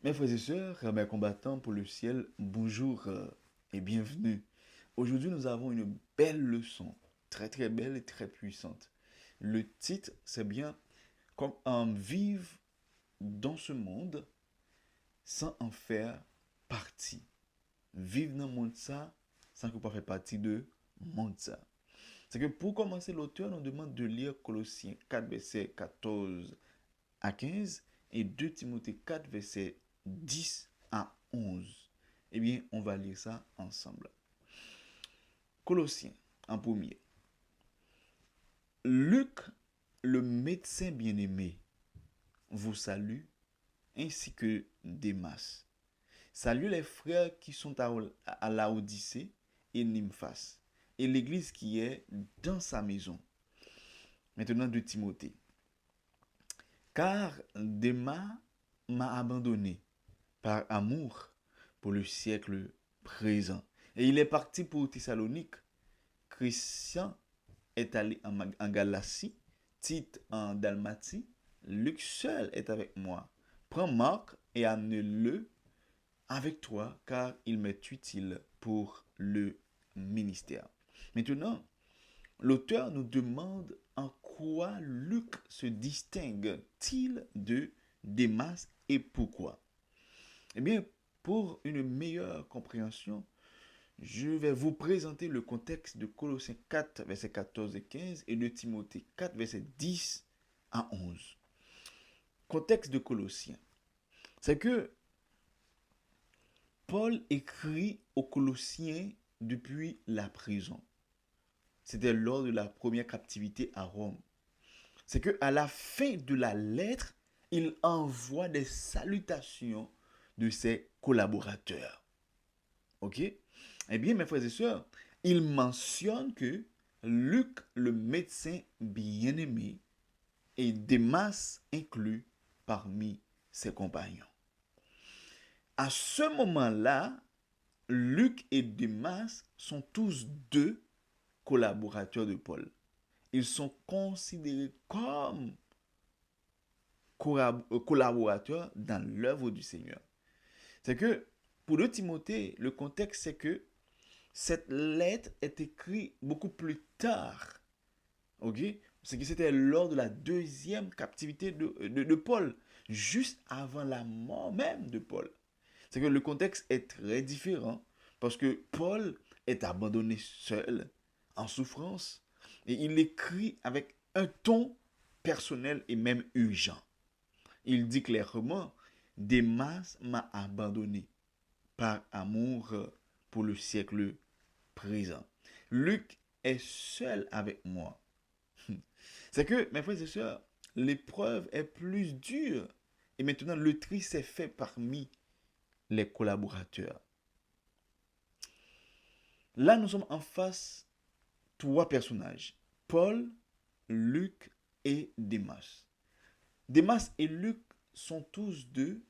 Mes frères et sœurs, mes combattants pour le ciel, bonjour et bienvenue. Aujourd'hui, nous avons une belle leçon, très très belle et très puissante. Le titre, c'est bien Comment vivre dans ce monde sans en faire partie. Vivre dans le monde ça sans qu'on ne fasse partie de monde ça. C'est que pour commencer, l'auteur nous demande de lire Colossiens 4, versets 14 à 15 et 2 Timothée 4, versets 10 à 11. Eh bien, on va lire ça ensemble. Colossiens, en premier. Luc, le médecin bien-aimé, vous salue, ainsi que Démas. Salut les frères qui sont à Laodicée et Nymphas, et l'église qui est dans sa maison. Maintenant de Timothée. Car Démas m'a abandonné par amour pour le siècle présent. Et il est parti pour Thessalonique. Christian est allé en Galatie, Tite en Dalmatie, Luc seul est avec moi. Prends Marc et amène-le avec toi, car il m'est utile pour le ministère. Maintenant, l'auteur nous demande en quoi Luc se distingue-t-il de Démas et pourquoi. Eh bien, pour une meilleure compréhension, je vais vous présenter le contexte de Colossiens 4, versets 14 et 15 et de Timothée 4, versets 10 à 11. Contexte de Colossiens, c'est que Paul écrit aux Colossiens depuis la prison. C'était lors de la première captivité à Rome. C'est qu'à la fin de la lettre, il envoie des salutations de ses collaborateurs. Ok? Eh bien, mes frères et sœurs, il mentionne que Luc, le médecin bien-aimé, est Démas inclus parmi ses compagnons. À ce moment-là, Luc et Démas sont tous deux collaborateurs de Paul. Ils sont considérés comme collaborateurs dans l'œuvre du Seigneur. C'est que pour le Timothée, le contexte c'est que cette lettre est écrite beaucoup plus tard. Ok? C'est que c'était lors de la deuxième captivité de Paul, juste avant la mort même de Paul. C'est que le contexte est très différent parce que Paul est abandonné seul, en souffrance, et il écrit avec un ton personnel et même urgent. Il dit clairement, Démas m'a abandonné par amour pour le siècle présent. Luc est seul avec moi. C'est que, mes frères et sœurs, l'épreuve est plus dure. Et maintenant, le tri s'est fait parmi les collaborateurs. Là, nous sommes en face trois personnages. Paul, Luc et Démas. Démas et Luc sont tous deux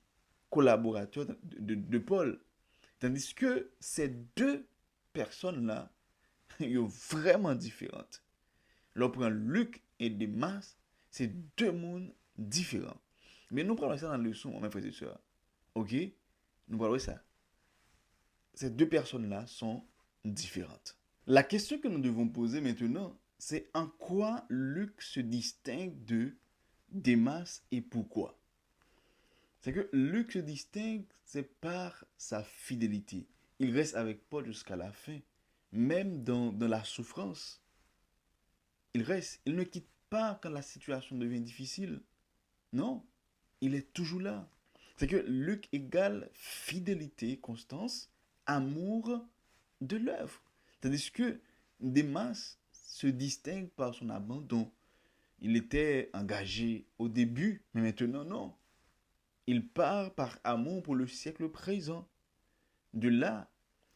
collaborateurs de Paul. Tandis que ces deux personnes-là sont vraiment différentes. L'on prend Luc et Démas, c'est deux mondes différents. Mais nous prenons ça dans la leçon, mes frères et sœurs. Ok? Nous parlons de ça. Ces deux personnes-là sont différentes. La question que nous devons poser maintenant, c'est en quoi Luc se distingue de Démas et pourquoi. C'est que Luc se distingue, c'est par sa fidélité. Il reste avec Paul jusqu'à la fin, même dans la souffrance. Il reste, il ne quitte pas quand la situation devient difficile. Non, il est toujours là. C'est que Luc égale fidélité, constance, amour de l'œuvre. Tandis que Démas se distingue par son abandon. Il était engagé au début, mais maintenant non. Il part par amour pour le siècle présent. De là,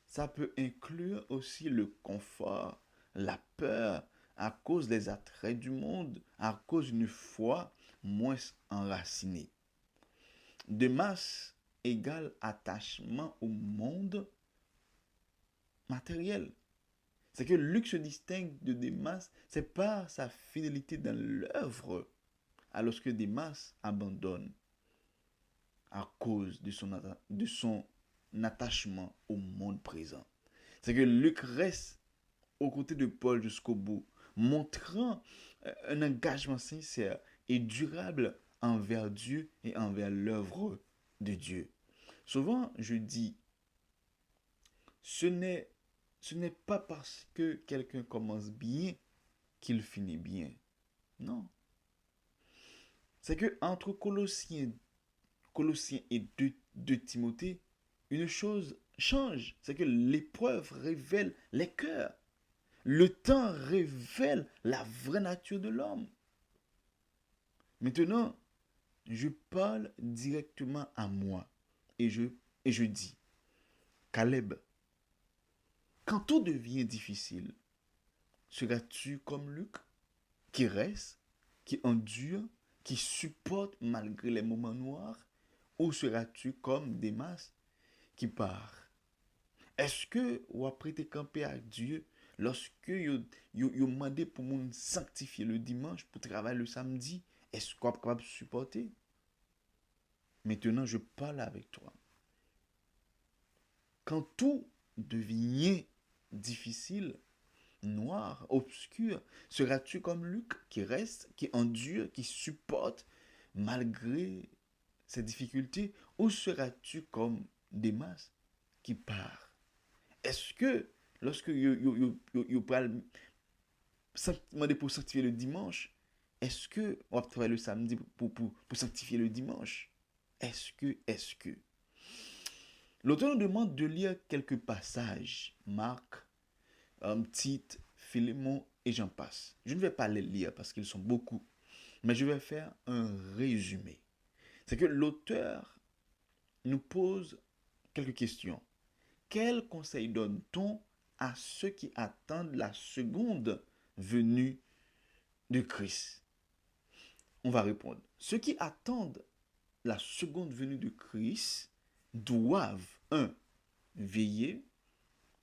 ça peut inclure aussi le confort, la peur, à cause des attraits du monde, à cause d'une foi moins enracinée. De masse égale attachement au monde matériel. C'est que Luc se distingue de Démas, c'est par sa fidélité dans l'œuvre, alors que Démas abandonne. à cause de son attachement au monde présent. C'est que Luc reste aux côtés de Paul jusqu'au bout, montrant un engagement sincère et durable envers Dieu et envers l'œuvre de Dieu. Souvent, je dis, ce n'est, ce n'est pas parce que quelqu'un commence bien qu'il finit bien. Non. C'est que entre Colossiens et 2 Timothée, une chose change. C'est que l'épreuve révèle les cœurs. Le temps révèle la vraie nature de l'homme. Maintenant, je parle directement à moi et je dis, Caleb, quand tout devient difficile, seras-tu comme Luc, qui reste, qui endure, qui supporte malgré les moments noirs, ou seras-tu comme Démas, qui part? Est-ce que ou après te camper à Dieu lorsque yo demandé pour moun sanctifier le dimanche pour travailler le samedi, est-ce qu'on est capable de supporter? Maintenant, je parle avec toi. Quand tout devient difficile, noir, obscur, seras-tu comme Luc qui reste, qui endure, qui supporte malgré ces difficultés, ou seras-tu comme Démas qui part? Est-ce que lorsque vous parlez demander pour sanctifier le dimanche, est-ce que on va travailler le samedi pour sanctifier le dimanche? Est-ce que l'auteur nous demande de lire quelques passages, Marc, Tite, Philémon et j'en passe. Je ne vais pas les lire parce qu'ils sont beaucoup, mais je vais faire un résumé. C'est que l'auteur nous pose quelques questions. Quel conseil donne-t-on à ceux qui attendent la seconde venue de Christ? On va répondre. Ceux qui attendent la seconde venue de Christ doivent, 1. Veiller,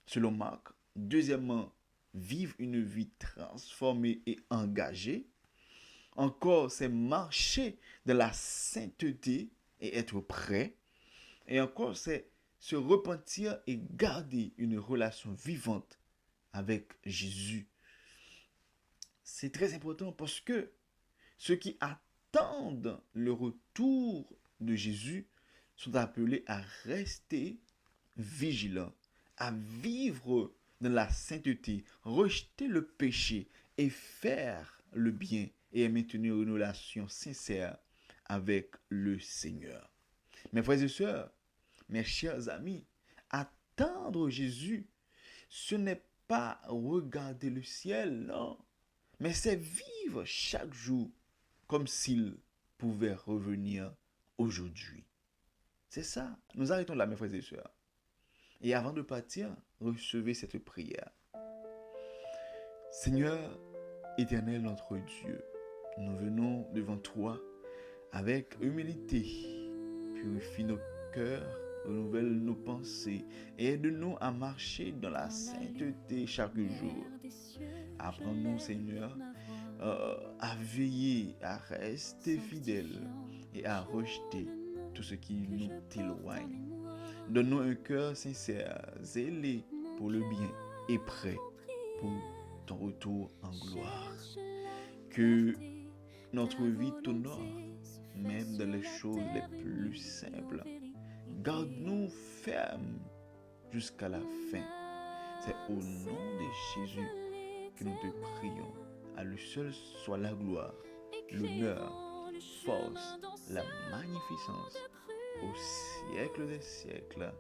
selon Marc. Deuxièmement, vivre une vie transformée et engagée. Encore, c'est marcher de la sainteté et être prêt. Et encore, c'est se repentir et garder une relation vivante avec Jésus. C'est très important parce que ceux qui attendent le retour de Jésus sont appelés à rester vigilants, à vivre dans la sainteté, rejeter le péché et faire le bien et maintenir une relation sincère avec le Seigneur. Mes frères et sœurs, mes chers amis, attendre Jésus, ce n'est pas regarder le ciel, non, mais c'est vivre chaque jour comme s'il pouvait revenir aujourd'hui. C'est ça. Nous arrêtons là, mes frères et sœurs. Et avant de partir, recevez cette prière. Seigneur éternel notre Dieu, nous venons devant toi avec humilité. Purifie nos cœurs, renouvelle nos pensées et aide-nous à marcher dans la sainteté chaque jour. Apprends-nous, Seigneur, à veiller, à rester fidèles et à rejeter tout ce qui nous éloigne. Donne-nous un cœur sincère, zélé pour le bien et prêt pour ton retour en gloire. Que notre vie t'honore, même dans les choses les plus simples. Garde-nous fermes jusqu'à la fin. C'est au nom de Jésus que nous te prions. À lui seul soit la gloire, l'honneur, force, la magnificence au siècle des siècles.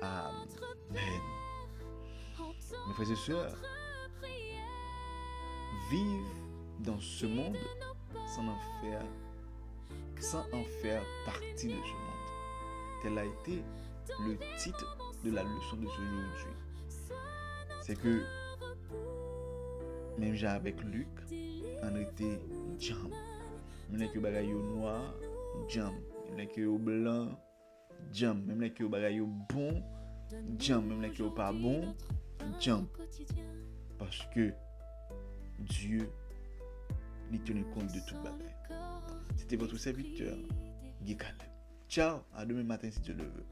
Amen. Mes frères et sœurs, vivre dans ce monde sans en faire partie de ce monde. Tel a été le titre de la leçon de ce aujourd'hui. C'est que même j'ai avec Luc, on était jam. Même que bagay yo noir, jam. Même que yo blanc, jam. Même que yo bagay yo bon, jam. Même que yo pas bon, jam. Parce que Dieu n'y tenait compte de toute bagaille. C'était votre serviteur, Guy Caleb. Ciao, à demain matin si Dieu le veut.